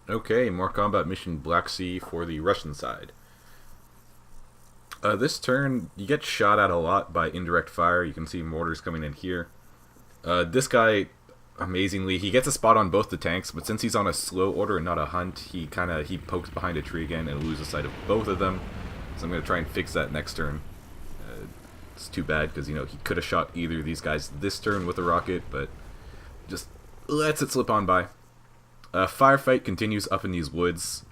Okay, more combat mission Black Sea for the Russian side. This turn, you get shot at a lot by indirect fire. You can see mortars coming in here. This guy, amazingly, he gets a spot on both the tanks, but since he's on a slow order and not a hunt, he pokes behind a tree again and loses sight of both of them. So I'm going to try and fix that next turn. It's too bad because, you know, he could have shot either of these guys this turn with a rocket, but just lets it slip on by. Firefight continues up in these woods.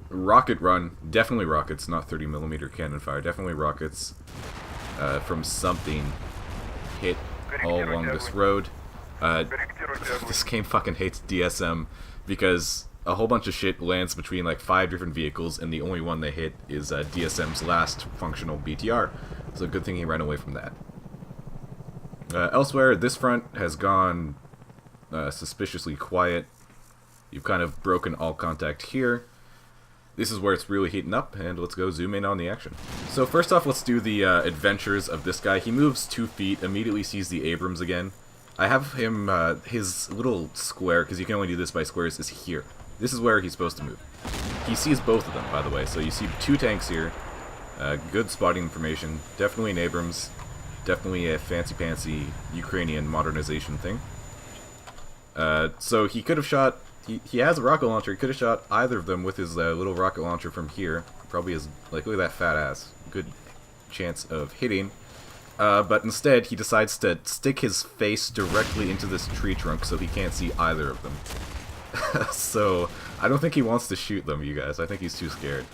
Rocket run, definitely rockets, not 30mm cannon fire, definitely rockets from something hit all along this road. This game fucking hates DSM because a whole bunch of shit lands between like 5 different vehicles and the only one they hit is DSM's last functional BTR. So good thing he ran away from that. Elsewhere, this front has gone suspiciously quiet. You've kind of broken all contact here. This is where it's really heating up, and let's go zoom in on the action. So first off, let's do the adventures of this guy. He moves 2 feet, immediately sees the Abrams again. I have him, his little square, because you can only do this by squares, is here. This is where he's supposed to move. He sees both of them, by the way, so you see 2 tanks here. Good spotting information. Definitely an Abrams. Definitely a fancy-pantsy Ukrainian modernization thing. So he could have shot... He has a rocket launcher. He could have shot either of them with his little rocket launcher from here. Probably is like, look at that fat ass. Good chance of hitting. But instead, he decides to stick his face directly into this tree trunk so he can't see either of them. So, I don't think he wants to shoot them, you guys. I think he's too scared.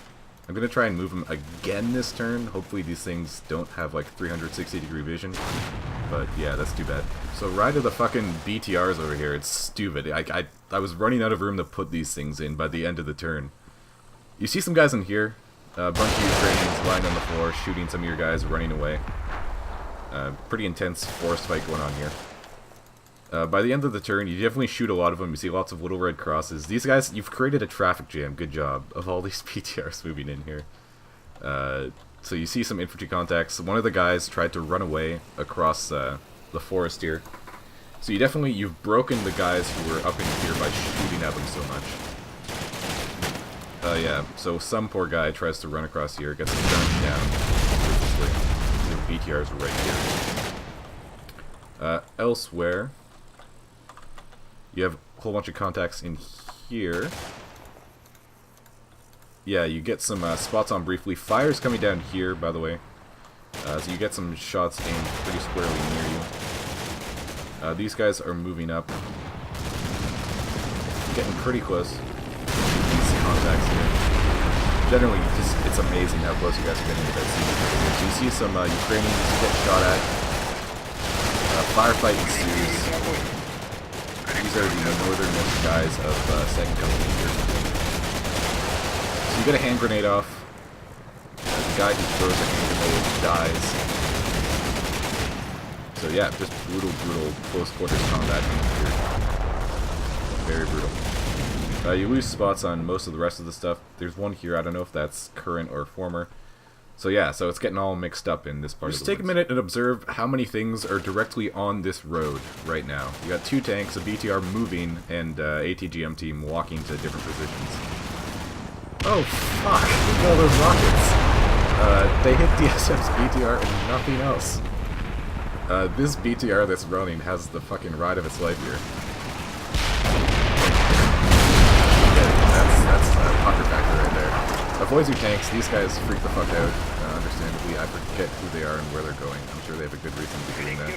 I'm going to try and move him again this turn. Hopefully these things don't have like 360-degree vision. But yeah, that's too bad. So right of the fucking BTRs over here, it's stupid. I was running out of room to put these things in by the end of the turn. You see some guys in here. A bunch of Ukrainians lying on the floor, shooting some of your guys, running away. Pretty intense forest fight going on here. By the end of the turn, you definitely shoot a lot of them. You see lots of little red crosses. These guys, you've created a traffic jam. Good job of all these BTRs moving in here. So you see some infantry contacts. One of the guys tried to run away across the forest here. So you've broken the guys who were up in here by shooting at them so much. Yeah, so some poor guy tries to run across here, gets gunned down. The BTRs are right here. Elsewhere, you have a whole bunch of contacts in here. Yeah, you get some spots on briefly. Fire's coming down here, by the way. So you get some shots aimed pretty squarely near you. These guys are moving up. Getting pretty close. These contacts here. Generally, it's amazing how close you guys are getting to that scene. So you see some Ukrainians get shot at. Firefight ensues. These are the northernmost guys of 2nd Company here. So you get a hand grenade off. The guy who throws a hand grenade dies. So yeah, just brutal, close quarters combat here. Very brutal. You lose spots on most of the rest of the stuff. There's one here, I don't know if that's current or former. So yeah, so it's getting all mixed up in this part of the woods. Just take a minute and observe how many things are directly on this road right now. You got 2 tanks, a BTR moving, and ATGM team walking to different positions. Oh fuck, look at all those rockets! They hit DSM's BTR and nothing else. This BTR that's running has the fucking ride of its life here. That's a pucker factor right there. Avoid your tanks, these guys freak the fuck out. Understandably, I forget who they are and where they're going. I'm sure they have a good reason to be doing that.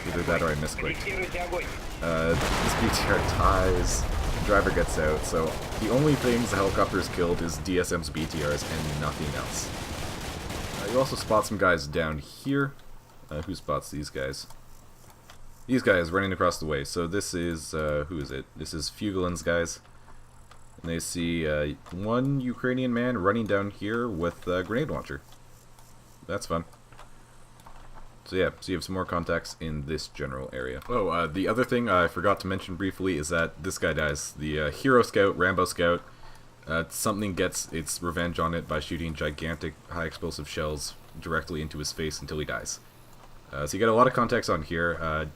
Either that or I misclicked. This BTR ties, the driver gets out, so the only things the helicopter's killed is DSM's BTRs and nothing else. You also spot some guys down here. Who spots these guys? These guys running across the way. So this is, who is it? This is Fugelin's guys. And they see one Ukrainian man running down here with a grenade launcher. That's fun. So yeah, so you have some more contacts in this general area. Oh, the other thing I forgot to mention briefly is that this guy dies. The Hero Scout, Rambo Scout, something gets its revenge on it by shooting gigantic high explosive shells directly into his face until he dies. So you get a lot of contacts on here.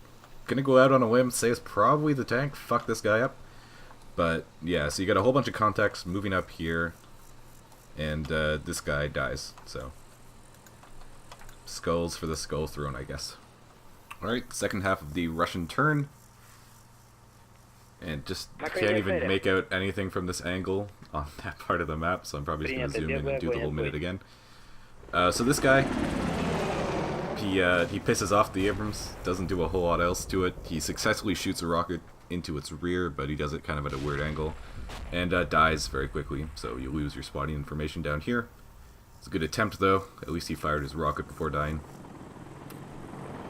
Gonna go out on a limb, say it's probably the tank. Fuck this guy up. But yeah, so you got a whole bunch of contacts moving up here, and this guy dies. So skulls for the skull throne, I guess. Alright, second half of the Russian turn. And just can't even make out anything from this angle on that part of the map, so I'm probably just going to zoom in and do the whole minute again. So this guy, he pisses off the Abrams, doesn't do a whole lot else to it. He successfully shoots a rocket into its rear, but he does it kind of at a weird angle, and dies very quickly, so you lose your spotting information down here. It's a good attempt though, at least he fired his rocket before dying.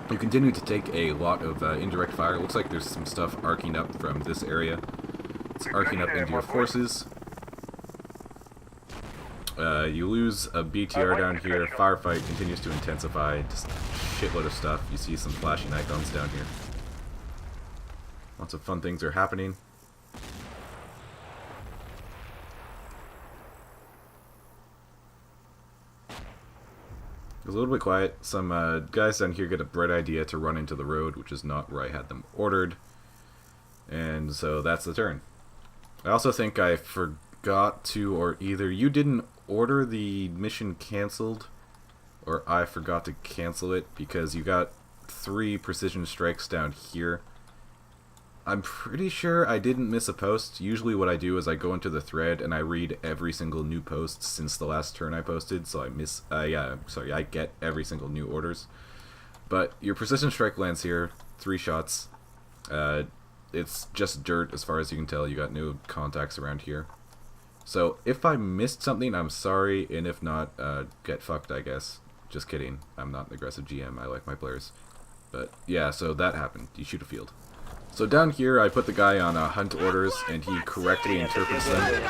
You continue to take a lot of indirect fire. It looks like there's some stuff arcing up from this area. It's arcing up into your forces. You lose a BTR down here. Firefight continues to intensify. Just shitload of stuff. You see some flashing icons down here. Lots of fun things are happening. It was a little bit quiet. Some guys down here get a bright idea to run into the road, which is not where I had them ordered. And so that's the turn. I also think I forgot to, or either you didn't order the mission cancelled, or I forgot to cancel it, because you got 3 precision strikes down here. I'm pretty sure I didn't miss a post. Usually what I do is I go into the thread and I read every single new post since the last turn I posted, so I get every single new orders. But your precision strike lands here, 3 shots. It's just dirt as far as you can tell. You got no contacts around here. So if I missed something, I'm sorry, and if not, get fucked, I guess. Just kidding. I'm not an aggressive GM. I like my players. But yeah, so that happened. You shoot a field. So down here, I put the guy on hunt orders, and he correctly interprets them.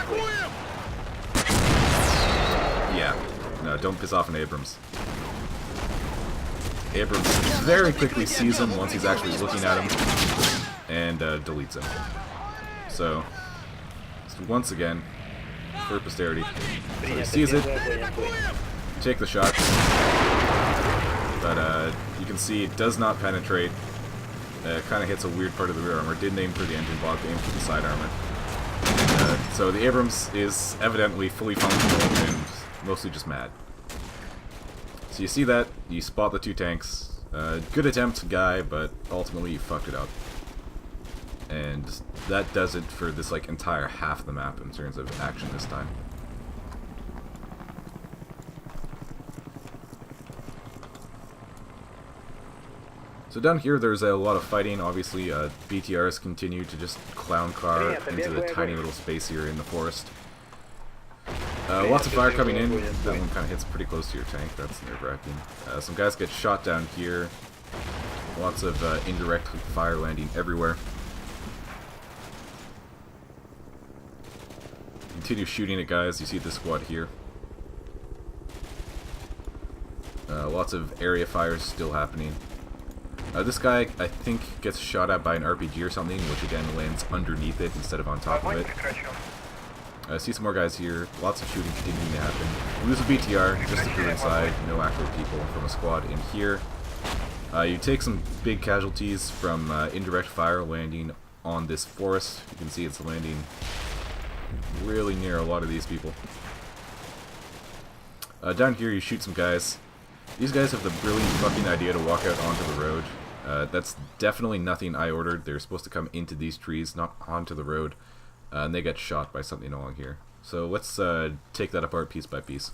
Yeah, no, don't piss off an Abrams. Abrams very quickly sees him once he's actually looking at him, and deletes him. So, once again, for posterity. So he sees it, take the shot, but you can see it does not penetrate. It kind of hits a weird part of the rear armor. Didn't aim for the engine block, aimed for the side armor. So the Abrams is evidently fully functional and mostly just mad. So you see that, you spot the 2 tanks. Good attempt, guy, but ultimately you fucked it up. And that does it for this like entire half of the map in terms of action this time. So down here there's a lot of fighting, obviously. BTRs continue to just clown car into the tiny little space here in the forest. Lots of fire coming in. That one kind of hits pretty close to your tank, that's nerve-wracking. Some guys get shot down here. Lots of indirect fire landing everywhere. Continue shooting at guys, you see the squad here. Lots of area fires still happening. This guy, I think, gets shot at by an RPG or something, which again lands underneath it instead of on top of it. I see some more guys here. Lots of shooting continuing to happen. Lose a BTR, just a crew inside, no actual people from a squad in here. You take some big casualties from indirect fire landing on this forest. You can see it's landing really near a lot of these people. Down here you shoot some guys. These guys have the brilliant fucking idea to walk out onto the road. That's definitely nothing I ordered. They're supposed to come into these trees, not onto the road. And they get shot by something along here. So let's take that apart piece by piece.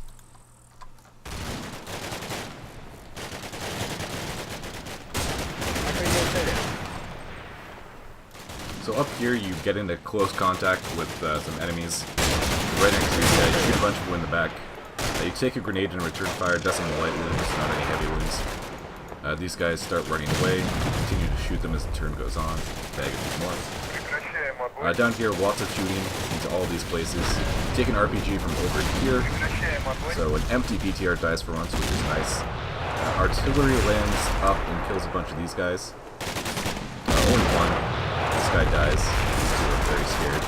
So up here you get into close contact with some enemies. Right next to you, you shoot a bunch of them in the back. You take a grenade and return fire, does some light wounds, not any heavy wounds. These guys start running away. Continue to shoot them as the turn goes on. Bag a few more. Down here, lots of shooting into all these places. Take an RPG from over here. So an empty BTR dies for once, which is nice. Artillery lands up and kills a bunch of these guys. Only one. This guy dies. These two are very scared.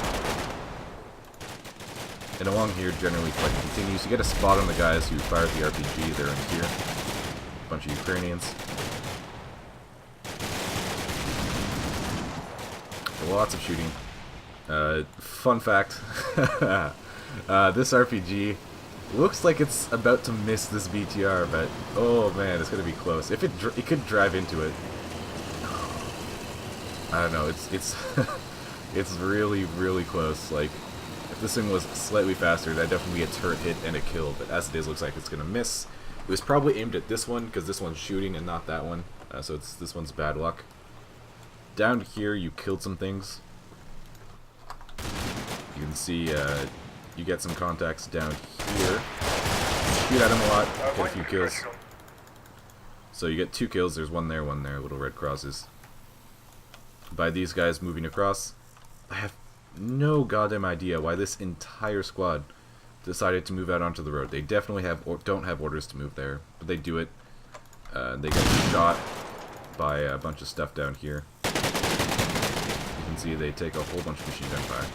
And along here, generally, fight continues. You get a spot on the guys who fired the RPG. They're in here. A bunch of Ukrainians. Lots of shooting. Fun fact, this RPG looks like it's about to miss this BTR, but oh man, it's gonna be close. If it could drive into it. I don't know. It's it's really really close. Like if this thing was slightly faster, that'd definitely be a turret hit and a kill. But as it is, looks like it's gonna miss. It was probably aimed at this one because this one's shooting and not that one. So this one's bad luck. Down here, you killed some things. You can see you get some contacts down here. Shoot at him a lot, get a few kills. So you get 2 kills. There's one there, little red crosses. By these guys moving across, I have no goddamn idea why this entire squad decided to move out onto the road. They definitely don't have orders to move there, but they do it. They get shot by a bunch of stuff down here. You can see they take a whole bunch of machine gun fire.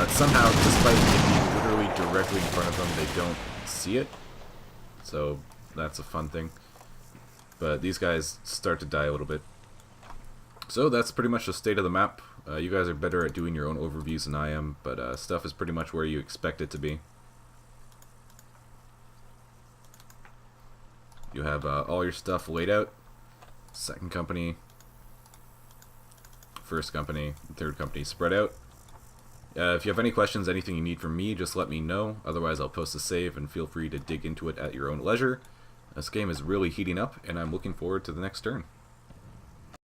Somehow, despite it being literally directly in front of them, they don't see it. So that's a fun thing. But these guys start to die a little bit. So that's pretty much the state of the map. You guys are better at doing your own overviews than I am, but stuff is pretty much where you expect it to be. You have all your stuff laid out. Second company, first company, third company spread out. If you have any questions, anything you need from me, just let me know. Otherwise, I'll post a save and feel free to dig into it at your own leisure. This game is really heating up, and I'm looking forward to the next turn.